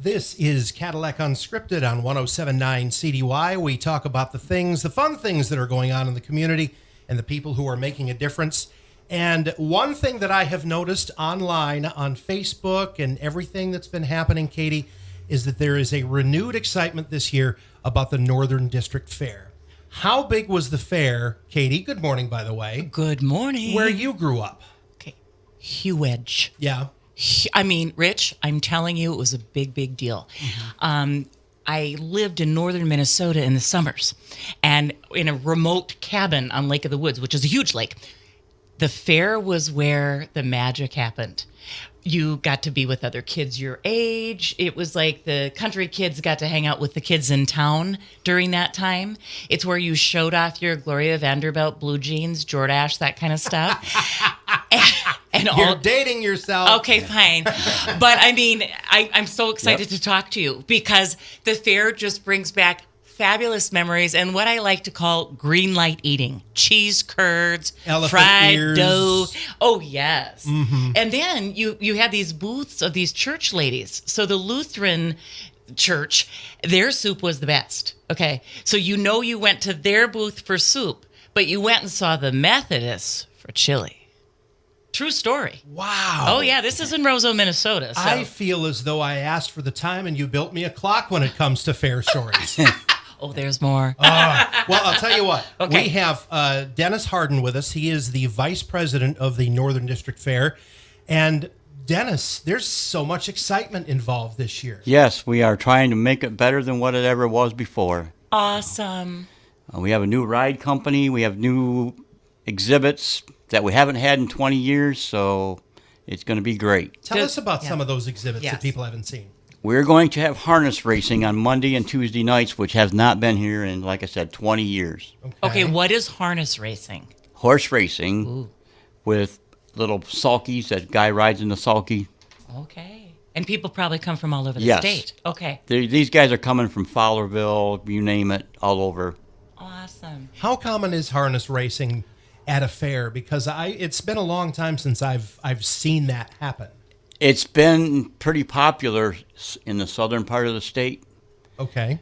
This is Cadillac Unscripted on 107.9 CDY. We talk about the fun things that are going on in the community and the people who are making a difference. And one thing that I have noticed online on Facebook and everything that's been happening, Katy, is that there is a renewed excitement this year about the Northern District Fair. How big was the fair, Katy? Good morning, by the way. Good morning. Where you grew up. Okay. Huge. Yeah. I mean, Rich, I'm telling you, it was a big, big deal. Mm-hmm. I lived in northern Minnesota in the summers and in a remote cabin on Lake of the Woods, which is a huge lake. The fair was where the magic happened. You got to be with other kids your age. It was like the country kids got to hang out with the kids in town during that time. It's where you showed off your Gloria Vanderbilt blue jeans, Jordache, that kind of stuff. and You're dating yourself. Okay, fine. But I mean, I'm so excited to talk to you because the fair just brings back fabulous memories and what I like to call green light eating. Cheese curds, elephant fried ears. dough. Oh, yes. Mm-hmm. And then you had these booths of these church ladies. So the Lutheran church, their soup was the best. Okay. So you went to their booth for soup, but you went and saw the Methodists for chili. True story. Wow. Oh, yeah. This is in Roseau, Minnesota. So. I feel as though I asked for the time and you built me a clock when it comes to fair stories. Oh, there's more. Well, I'll tell you what. Okay. We have Dennis Harden with us. He is the vice president of the Northern District Fair. And Dennis, there's so much excitement involved this year. Yes, we are trying to make it better than what it ever was before. Awesome. We have a new ride company. We have new exhibits that we haven't had in 20 years, so it's going to be great. Tell us about some of those exhibits that people haven't seen. We're going to have harness racing on Monday and Tuesday nights, which has not been here in, like I said, 20 years. Okay, what is harness racing? Horse racing with little sulkies. That guy rides in the sulky. Okay. And people probably come from all over the state. Okay. These guys are coming from Fowlerville, you name it, all over. Awesome. How common is harness racing at a fair? Because it's been a long time since I've seen that happen. It's been pretty popular in the southern part of the state. Okay.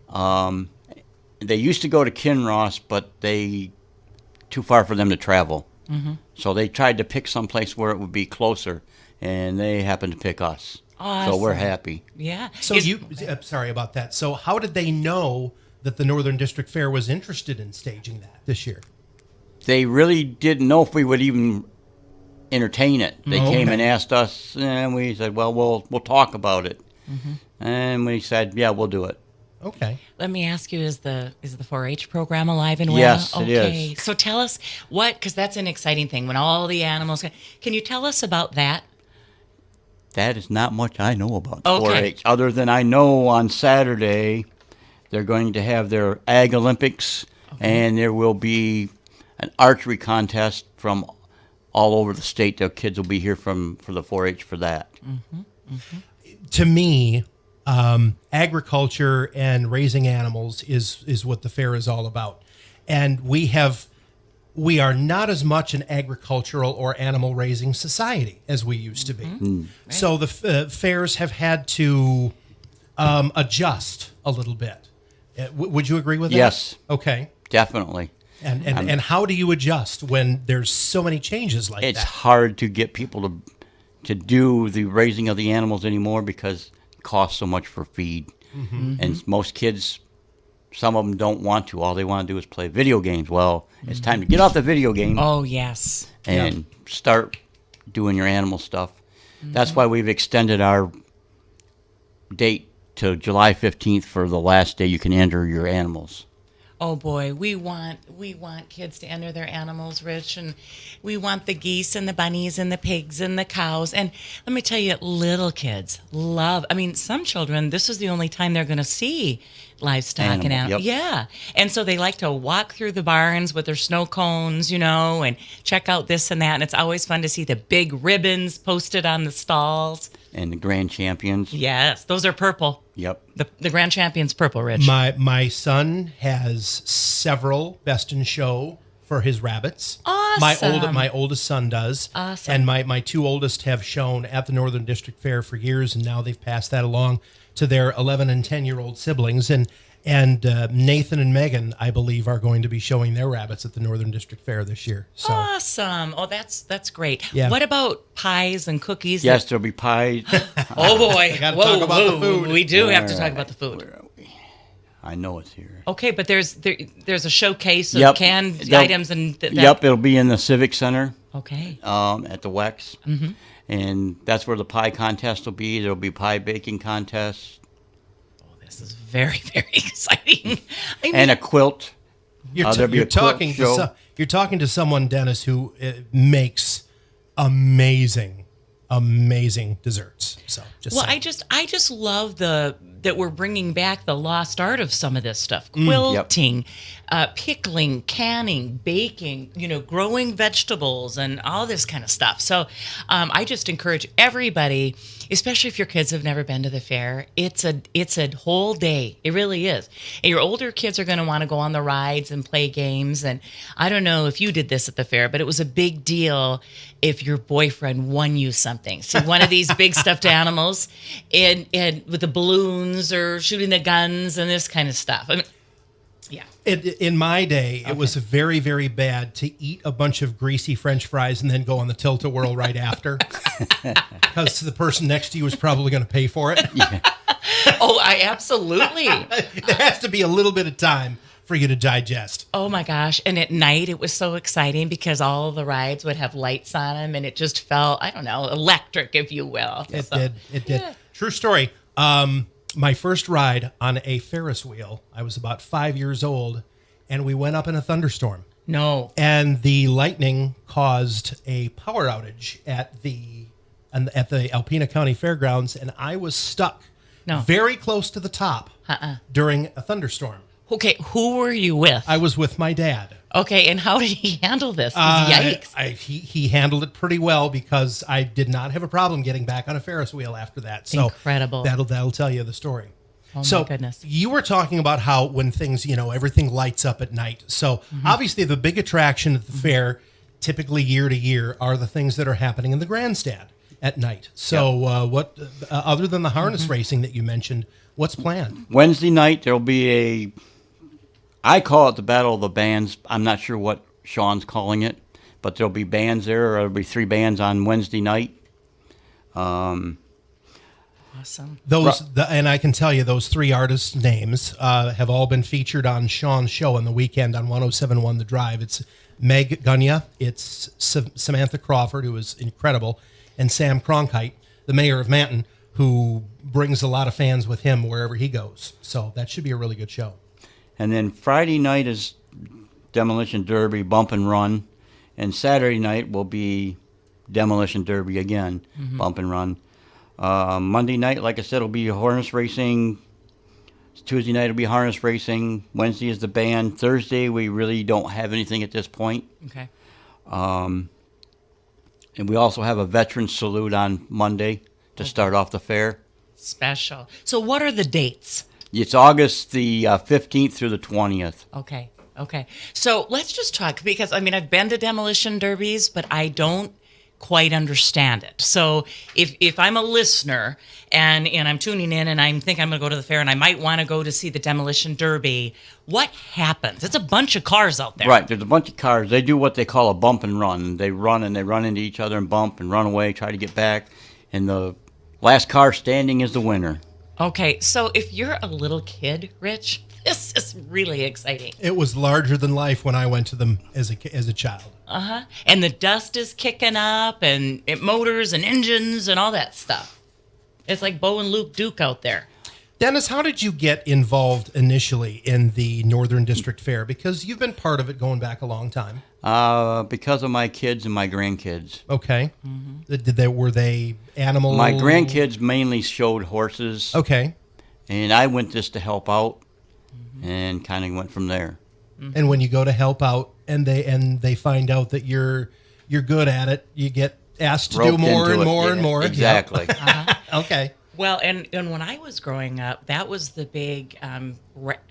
They used to go to Kinross, but too far for them to travel. Mm-hmm. So they tried to pick some place where it would be closer, and they happened to pick us. Awesome. So we're happy. Yeah. So sorry about that. So how did they know that the Northern District Fair was interested in staging that this year? They really didn't know if we would even entertain it. They came and asked us, and we said, well, we'll talk about it. Mm-hmm. And we said, yeah, we'll do it. Okay. Let me ask you, is the 4-H program alive and well? Yes, okay. it is. So tell us because that's an exciting thing when all the animals. Can you tell us about that? That is not much I know about 4-H, Okay. other than I know on Saturday they're going to have their Ag Olympics, and there will be an archery contest from all over the state. The kids will be here for the 4-H for that. Mm-hmm. Mm-hmm. To me, agriculture and raising animals is what the fair is all about. And we are not as much an agricultural or animal raising society as we used to be. Mm-hmm. Right. So the fairs have had to adjust a little bit. Would you agree with that? Yes. Okay. Definitely. And how do you adjust when there's so many changes like that? It's hard to get people to do the raising of the animals anymore because it costs so much for feed. Mm-hmm. And most kids, some of them don't want to. All they want to do is play video games. Well, it's time to get off the video game. Oh, yes. And start doing your animal stuff. Mm-hmm. That's why we've extended our date to July 15th for the last day you can enter your animals. Oh boy, we want kids to enter their animals, Rich, and we want the geese and the bunnies and the pigs and the cows. And let me tell you, little kids love. I mean, some children, this is the only time they're going to see livestock and animals. Yep. Yeah, and so they like to walk through the barns with their snow cones, and check out this and that. And it's always fun to see the big ribbons posted on the stalls. And the grand champions. Yes, those are purple. Yep. The grand champion's purple, Rich. My son has several best in show for his rabbits. Awesome. My oldest son does. Awesome. And my two oldest have shown at the Northern District Fair for years, and now they've passed that along to their 11 and 10-year-old siblings. And Nathan and Megan, I believe, are going to be showing their rabbits at the Northern District Fair this year. So. Awesome. Oh, that's great. Yeah. What about pies and cookies? Yes, there'll be pies. Oh, boy. Gotta talk about the food. We do have to talk about the food. Where are we? I know it's here. Okay, but there's a showcase of Yep. canned items and Yep, it'll be in the Civic Center. Okay. At the WEX. Mm-hmm. And that's where the pie contest will be. There'll be pie baking contests. This is very, very exciting. I mean, And a quilt. You're There'll be a quilt talking show. you're talking to someone, Dennis, who makes amazing desserts. So just well, saying. I just love that we're bringing back the lost art of some of this stuff: quilting, pickling, canning, baking, growing vegetables, and all this kind of stuff. So, I just encourage everybody, especially if your kids have never been to the fair. It's a whole day. It really is. And your older kids are going to want to go on the rides and play games. And I don't know if you did this at the fair, but it was a big deal if your boyfriend won you something. See, one of these big stuffed animals, and with the balloons or shooting the guns and this kind of stuff. I mean, yeah. In my day, it was very, very bad to eat a bunch of greasy French fries and then go on the tilt-a-whirl right after, because the person next to you was probably going to pay for it. Yeah. Oh, I absolutely. There has to be a little bit of time for you to digest. Oh my gosh. And at night it was so exciting because all the rides would have lights on them and it just felt, I don't know, electric, if you will. It did. Yeah. True story. My first ride on a Ferris wheel, I was about 5 years old, and we went up in a thunderstorm. No. And the lightning caused a power outage at the Alpena County Fairgrounds, and I was stuck very close to the top during a thunderstorm. Okay, who were you with? I was with my dad. Okay, and how did he handle this? Yikes. He handled it pretty well because I did not have a problem getting back on a Ferris wheel after that. So incredible. That'll tell you the story. Oh, so my goodness. You were talking about how when things, everything lights up at night. So obviously the big attraction at the fair, typically year to year, are the things that are happening in the grandstand at night. So what, other than the harness racing that you mentioned, what's planned? Wednesday night, there'll be I call it the Battle of the Bands. I'm not sure what Sean's calling it, but there'll be bands there. There'll be 3 bands on Wednesday night. Awesome. And I can tell you those 3 artists' names have all been featured on Sean's show on the weekend on 107.1 The Drive. It's Meg Gunya, it's Samantha Crawford, who is incredible, and Sam Cronkite, the mayor of Manton, who brings a lot of fans with him wherever he goes. So that should be a really good show. And then Friday night is Demolition Derby, Bump and Run. And Saturday night will be Demolition Derby again, Bump and Run. Monday night, like I said, will be harness racing. Tuesday night will be harness racing. Wednesday is the band. Thursday, we really don't have anything at this point. Okay. And we also have a veterans salute on Monday to start off the fair. Special. So what are the dates? It's August the 15th through the 20th. Okay. So let's just talk, because, I've been to demolition derbies, but I don't quite understand it. So if I'm a listener and I'm tuning in and I'm thinking I'm going to go to the fair and I might want to go to see the demolition derby, what happens? It's a bunch of cars out there. Right. There's a bunch of cars. They do what they call a bump and run. They run into each other and bump and run away, try to get back. And the last car standing is the winner. Okay, so if you're a little kid, Rich, this is really exciting. It was larger than life when I went to them as a child. And the dust is kicking up, and motors and engines and all that stuff. It's like Bo and Luke Duke out there. Dennis, how did you get involved initially in the Northern District Fair? Because you've been part of it going back a long time. Because of my kids and my grandkids. Okay. Were they animal? My grandkids mainly showed horses. Okay. And I went just to help out, and kind of went from there. And when you go to help out, and they find out that you're good at it, you get asked to do more and more and more. Exactly. Okay. Well, and when I was growing up, that was the big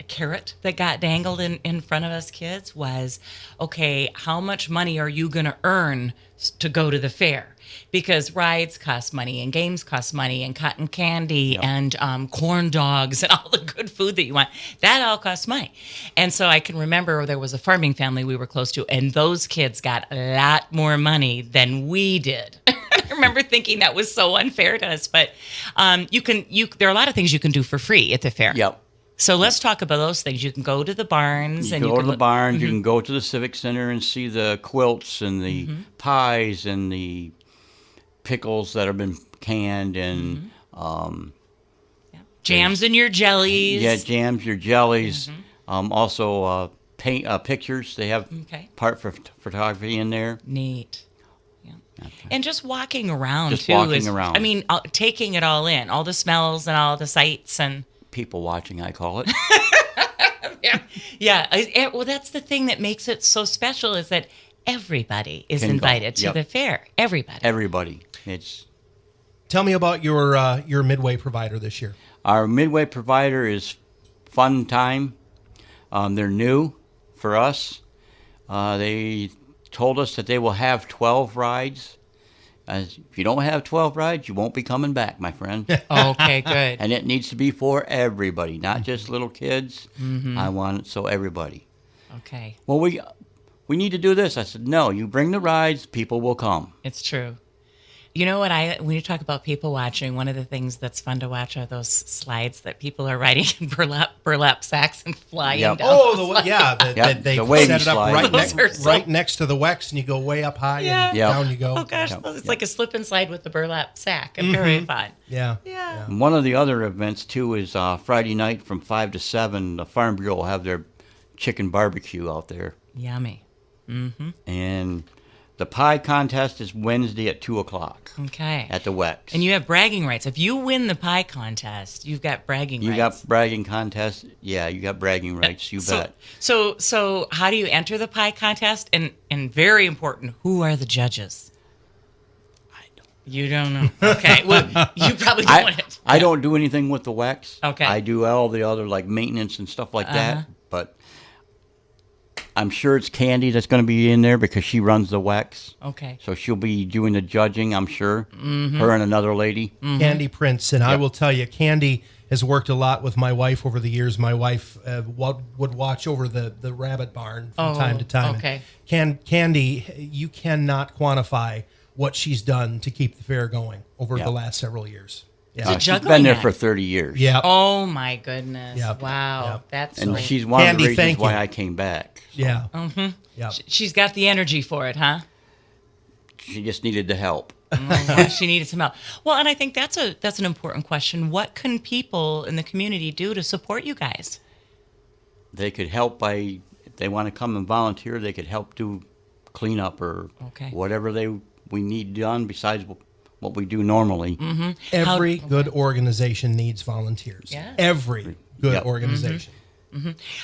carrot that got dangled in front of us kids was, okay, how much money are you going to earn to go to the fair? Because rides cost money and games cost money and cotton candy and corn dogs and all the good food that you want. That all costs money. And so I can remember there was a farming family we were close to, and those kids got a lot more money than we did. I remember thinking that was so unfair to us. But there are a lot of things you can do for free at the fair. Yep. So let's talk about those things. You can go to the barns. You and can go to the barns. Mm-hmm. You can go to the Civic Center and see the quilts and the pies and the pickles that have been canned and jams and your jellies. Yeah, jams, your jellies. Also paint pictures. They have part for photography in there. Neat. Yeah. And just walking around Just too. walking around. I mean, taking it all in, all the smells and all the sights and People watching, I call it. yeah. Well, that's the thing that makes it so special is that everybody is Can go. invited to Yep. the fair. Everybody. Everybody. It's Tell me about your midway provider this year. our midway provider is Fun Time. They're new for us. They told us that they will have 12 rides. If you don't have 12 rides, you won't be coming back, my friend. Okay, good. And it needs to be for everybody, not just little kids. I want it so everybody. Okay. Well, we need to do this. I said, no, you bring the rides, people will come. It's true. You know what? When you talk about people watching, one of the things that's fun to watch are those slides that people are riding in burlap sacks and flying down. They the wavy set it up slide. right next to the Wex, and you go way up high and down you go. Oh gosh, it's like a slip and slide with the burlap sack. And very fun. Yeah. And one of the other events, too, is Friday night from 5 to 7, the Farm Bureau will have their chicken barbecue out there. Yummy. And the pie contest is Wednesday at 2 o'clock. Okay. At the Wex. And you have bragging rights. If you win the pie contest, you've got bragging rights. You got bragging contest. Yeah, you got bragging rights. You bet. So how do you enter the pie contest? And very important, who are the judges? You don't know. Okay. Well, you probably don't want it. I don't do anything with the Wex. Okay. I do all the other like maintenance and stuff like that. But I'm sure it's Candy that's going to be in there because she runs the Wex. Okay. So she'll be doing the judging, I'm sure. Her and another lady. Candy Prince. And I will tell you, Candy has worked a lot with my wife over the years. My wife would watch over the rabbit barn from time to time. Okay. Candy, you cannot quantify what she's done to keep the fair going over the last several years. Yeah. Is it She's been juggling there act? for 30 years. Yeah. Oh my goodness! Yep. Wow, Yep. that's And great. she's one Candy, of the reasons thank why you. I came back. Yeah. Yeah. She's got the energy for it, huh? She just needed the help. She needed some help. Well, and I think that's an important question. What can people in the community do to support you guys? They could help by, if they want to come and volunteer, they could help do cleanup or whatever we need done besides what we do normally. Every good organization needs volunteers. Yeah. Every good organization.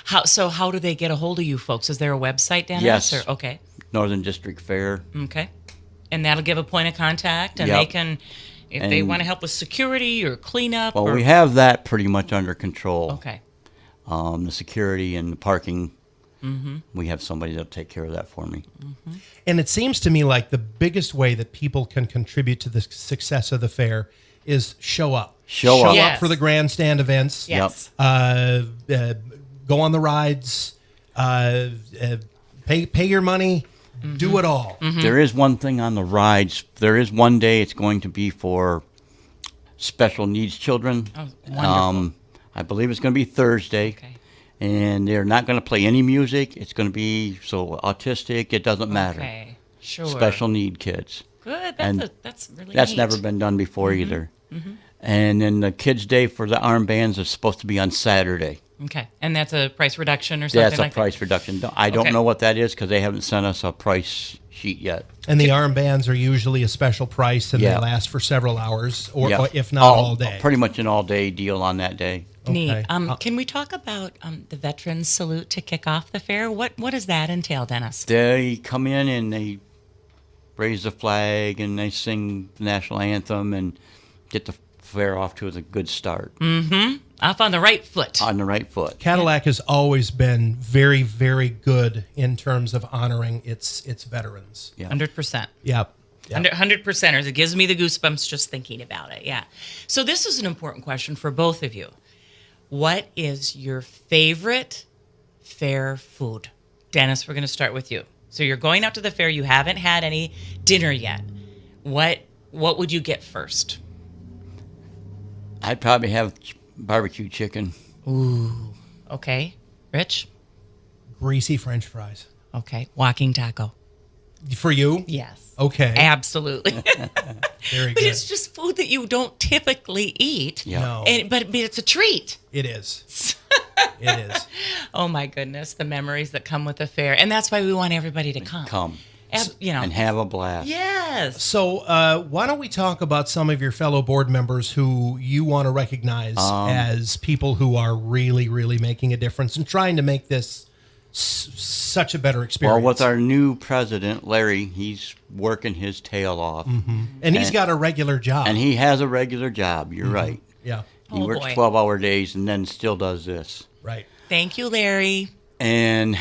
How do they get a hold of you folks? Is there a website, Dennis? Yes. Or, okay. Northern District Fair. Okay. And that'll give a point of contact, and Yep. they can, if they want to help with security or cleanup. Well, or, we have that pretty much under control. Okay. The security and the parking. We have somebody that'll take care of that for me. And it seems to me like the biggest way that people can contribute to the success of the fair is show up. Show up. Yes. up for the grandstand events. Yes. Go on the rides. Pay your money. Do it all. There is one thing on the rides. There is one day it's going to be for special needs children. Oh, wonderful. I believe it's going to be Thursday. Okay. And they're not going to play any music. It's going to be so autistic. It doesn't matter. Okay. Sure. Special need kids. Good. And That's really That's neat. never been done before either. And then the kids' day for the armbands is supposed to be on Saturday. Okay. And that's a price reduction or something That's a like price reduction. I don't Okay. know what that is because they haven't sent us a price sheet yet. And the armbands are usually a special price, and they Yeah. last for several hours, or if not All- all day. Pretty much an all-day deal on that day. that? Neat. Okay. Can we talk about the Veterans Salute to kick off the fair? What does that entail, Dennis? They come in and they raise the flag and they sing the national anthem and get the fair off to a good start. Off on the right foot. On the right foot. Cadillac has always been very, very good in terms of honoring its veterans. Yeah. 100%. Yep. 100%ers. It gives me the goosebumps just thinking about it. Yeah. So this is an important question for both of you. What is your favorite fair food? Dennis, we're going to start with you. So you're going out to the fair. You haven't had any dinner yet. What would you get first? I'd probably have barbecue chicken. Ooh. Okay. Rich? Greasy French fries. Okay. Walking taco. For you? Yes. Okay. Absolutely. Very But good. it's just food that you don't typically eat. Yeah. No. But it's a treat. It is. It is. Oh my goodness, the memories that come with the fair. And that's why we want everybody to come. Come You know. and have a blast. Yes. So why don't we talk about some of your fellow board members who you want to recognize as people who are really, really making a difference and trying to make this such a better experience? Well, with our new president, Larry, he's working his tail off. And he's got a regular job. And he has a regular job. You're right. Yeah, He Oh, works boy. 12-hour days and then still does this. right. Thank you, Larry. And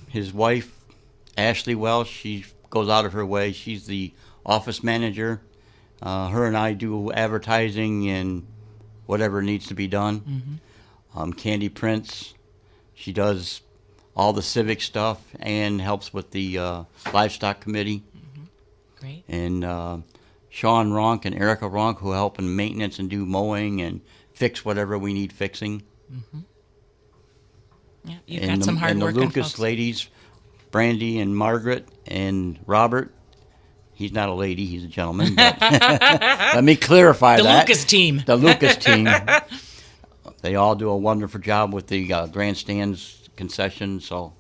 his wife, Ashley Welsh, she goes out of her way. She's the office manager. Her and I do advertising and whatever needs to be done. Candy Prince, she does all the civic stuff and helps with the livestock committee. Great. And Sean Ronk and Erica Ronk, who help in maintenance and do mowing and fix whatever we need fixing. Yeah, you've got some hard and work. the Lucas ladies, Brandy and Margaret and Robert. He's not a lady; he's a gentleman. But let me clarify The that. Lucas team. The Lucas team. They all do a wonderful job with the grandstands, concessions. So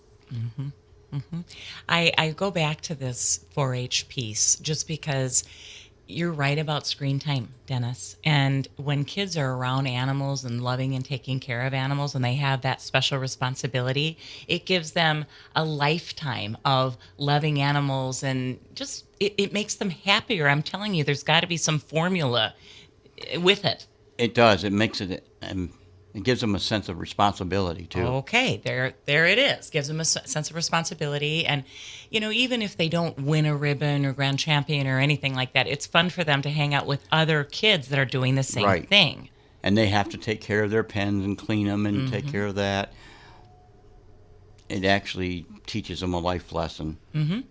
I go back to this 4-H piece just because you're right about screen time, Dennis. And when kids are around animals and loving and taking care of animals and they have that special responsibility, it gives them a lifetime of loving animals and just it makes them happier. I'm telling you, there's got to be some formula with it. it does. It makes it. It gives them a sense of responsibility too. Okay, there it is. Gives them a sense of responsibility, and even if they don't win a ribbon or grand champion or anything like that, it's fun for them to hang out with other kids that are doing the same thing. And they have to take care of their pens and clean them and take care of that. It actually teaches them a life lesson.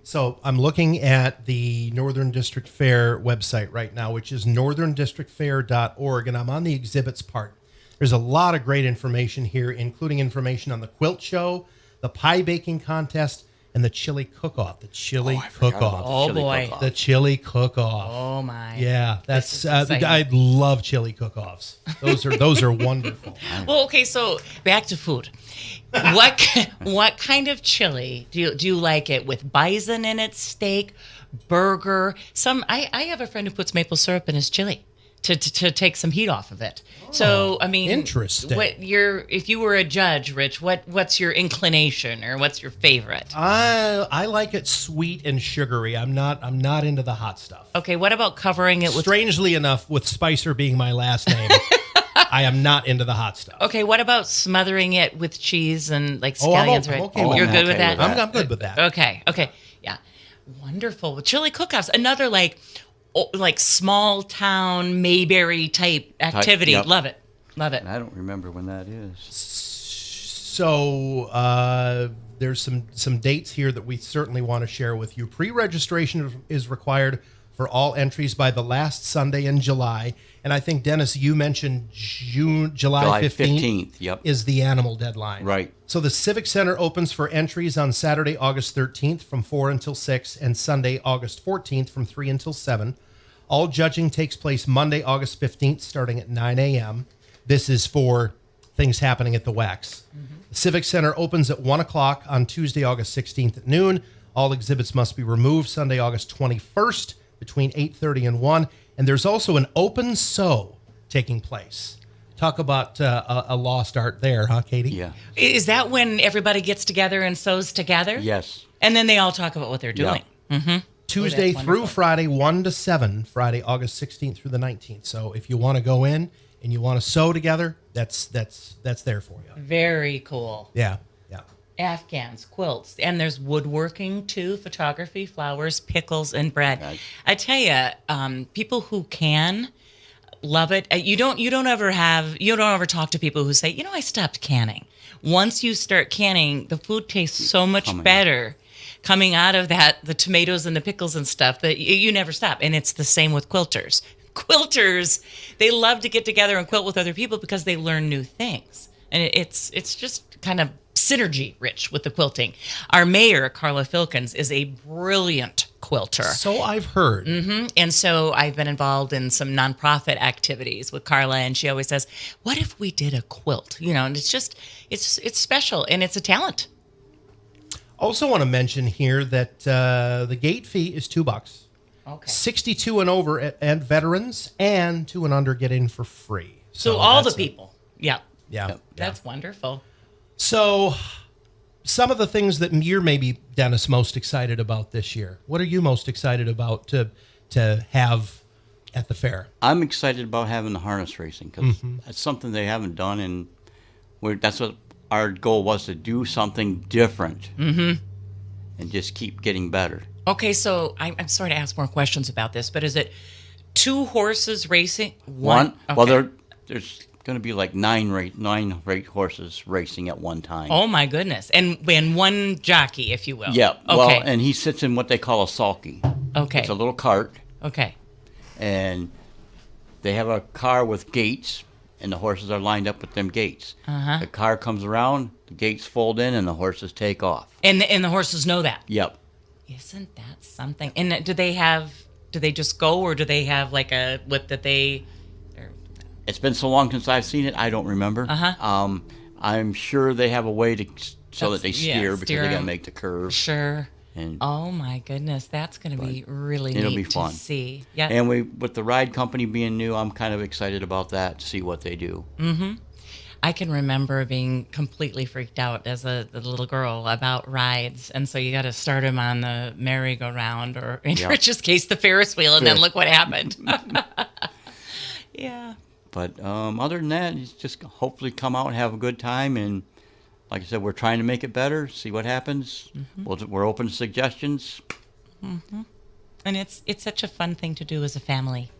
So I'm looking at the Northern District Fair website right now, which is northerndistrictfair.org, and I'm on the exhibits part. There's a lot of great information here, including information on the quilt show, the pie baking contest, and the chili cook-off. The chili cook-off. Oh, boy. The chili cook-off. Oh my! Yeah, that's exciting. I love chili cook-offs. Those are wonderful. Well, okay, so back to food. What kind of chili do you like it with? Bison in it, steak, burger. I have a friend who puts maple syrup in his chili to take some heat off of it. So I mean, interesting. If you were a judge, Rich, what's your inclination or what's your favorite? I like it sweet and sugary. I'm not into the hot stuff. Okay, what about covering it with? Strangely enough, with Spicer being my last name, I am not into the hot stuff. Okay, what about smothering it with cheese and like scallions? I'm right? okay with You're that. good with Okay that? with that. I'm good with that. Okay, yeah, wonderful. Chili cook-offs, another like small town Mayberry type activity. Yep. Love it. And I don't remember when that is. So there's some dates here that we certainly want to share with you. Pre-registration is required for all entries by the last Sunday in July. And I think, Dennis, you mentioned July 15th Yep. is the animal deadline. Right. So the Civic Center opens for entries on Saturday, August 13th from 4 until 6 and Sunday, August 14th from 3 until 7. All judging takes place Monday, August 15th, starting at 9 a.m. This is for things happening at the WACs. The Civic Center opens at 1 o'clock on Tuesday, August 16th at noon. All exhibits must be removed Sunday, August 21st between 8:30 and 1. And there's also an open sew taking place. Talk about a lost art there, huh, Katy? Yeah. Is that when everybody gets together and sews together? Yes. And then they all talk about what they're doing. Yeah. Tuesday that's through wonderful. Friday, 1 to 7, Friday, August 16th through the 19th. So if you want to go in and you want to sew together, that's there for you. Very cool. Yeah, yeah. Afghans, quilts, and there's woodworking too, photography, flowers, pickles, and bread. Right. I tell you, people who can love it. You don't ever talk to people who say, I stopped canning. Once you start canning, the food tastes so much better coming out of that, the tomatoes and the pickles and stuff, that you never stop. And it's the same with quilters. Quilters, they love to get together and quilt with other people because they learn new things. And it's just kind of synergy rich with the quilting. Our mayor, Carla Filkins, is a brilliant quilter. So I've heard. And so I've been involved in some nonprofit activities with Carla, and she always says, what if we did a quilt? And it's special, and it's a talent. Also want to mention here that the gate fee is $2. Okay. 62 and over and veterans, and 2 and under get in for free. So all the that's people. Yeah. Yeah. That's wonderful. So some of the things that you're maybe, Dennis, most excited about this year. What are you most excited about to have at the fair? I'm excited about having the harness racing because that's something they haven't done, and that's what our goal was, to do something different and just keep getting better. Okay, so I'm sorry to ask more questions about this, but is it 2 horses racing? One. Okay. Well, there's going to be like nine horses racing at one time. Oh my goodness! And one jockey, if you will. Yeah. Okay. Well, and he sits in what they call a sulky. Okay. It's a little cart, Okay. and they have a car with gates, and the horses are lined up with them gates. The car comes around, the gates fold in, and the horses take off. And the horses know that. Yep. Isn't that something? And do they just go, or do they have like a whip that they? It's been so long since I've seen it, I don't remember. I'm sure they have a way so that they steer because they got to them. make the curve. Sure. And Oh my goodness, that's going to be really it'll neat be fun to see. Yeah. And with the ride company being new, I'm kind of excited about that, to see what they do. I can remember being completely freaked out as a little girl about rides, and so you got to start them on the merry-go-round, or in Rich's case, the Ferris wheel, and then look what happened. Yeah. But other than that, it's just hopefully come out and have a good time. And like I said, we're trying to make it better, see what happens. We're open to suggestions. And it's such a fun thing to do as a family.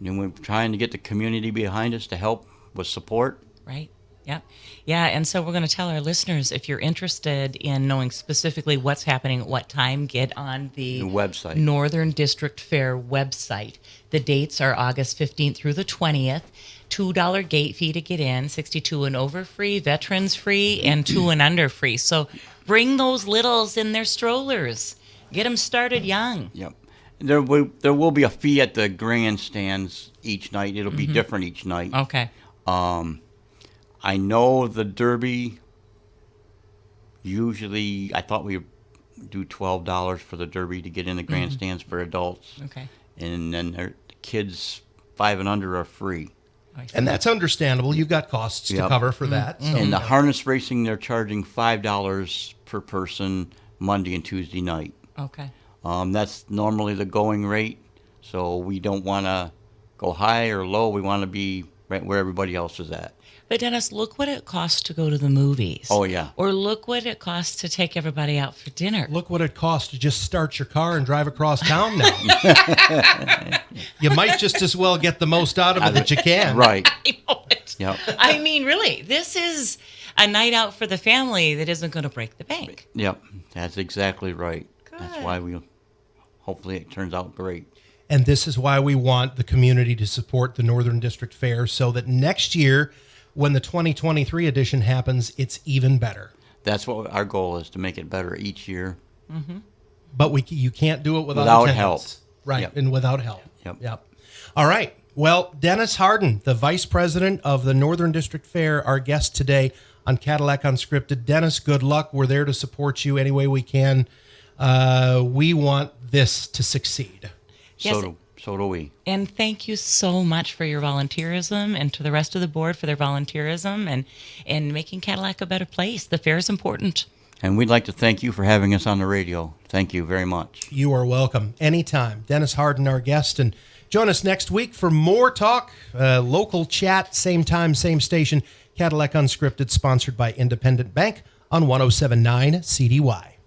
And we're trying to get the community behind us to help with support. Right. Yep. Yeah. And so we're going to tell our listeners, if you're interested in knowing specifically what's happening at what time, get on the website. Northern District Fair website. The dates are August 15th through the 20th. $2 gate fee to get in, 62 and over free, veterans free, and 2 and under free. So bring those littles in their strollers. Get them started young. Yep. There will be a fee at the grandstands each night. It'll be different each night. Okay. I know the Derby, usually, I thought we do $12 for the Derby to get in the grandstands for adults. Okay. And then the kids 5 and under are free. And that's understandable. You've got costs to cover for that. So. And the harness racing, they're charging $5 per person Monday and Tuesday night. Okay. That's normally the going rate, so we don't want to go high or low. We want to be right where everybody else is at. But Dennis, look what it costs to go to the movies. Oh, yeah. Or look what it costs to take everybody out for dinner. Look what it costs to just start your car and drive across town now. You might just as well get the most out of it that you can. Right. I know it. Yep. I mean, really, this is a night out for the family that isn't going to break the bank. Yep. That's exactly right. Good. That's why hopefully it turns out great. And this is why we want the community to support the Northern District Fair, so that next year, when the 2023 edition happens, it's even better. That's what our goal is, to make it better each year. But you can't do it without attendance. help. Right, Yep. and without help. Yep. All right. Well, Dennis Harden, the Vice President of the Northern District Fair, our guest today on Cadillac Unscripted. Dennis, good luck. We're there to support you any way we can. We want this to succeed. Yes. So do we. And thank you so much for your volunteerism, and to the rest of the board for their volunteerism and making Cadillac a better place. The fair is important. And we'd like to thank you for having us on the radio. Thank you very much. You are welcome. Anytime. Dennis Harden, our guest. And join us next week for more talk, local chat, same time, same station. Cadillac Unscripted, sponsored by Independent Bank on 107.9 CDY.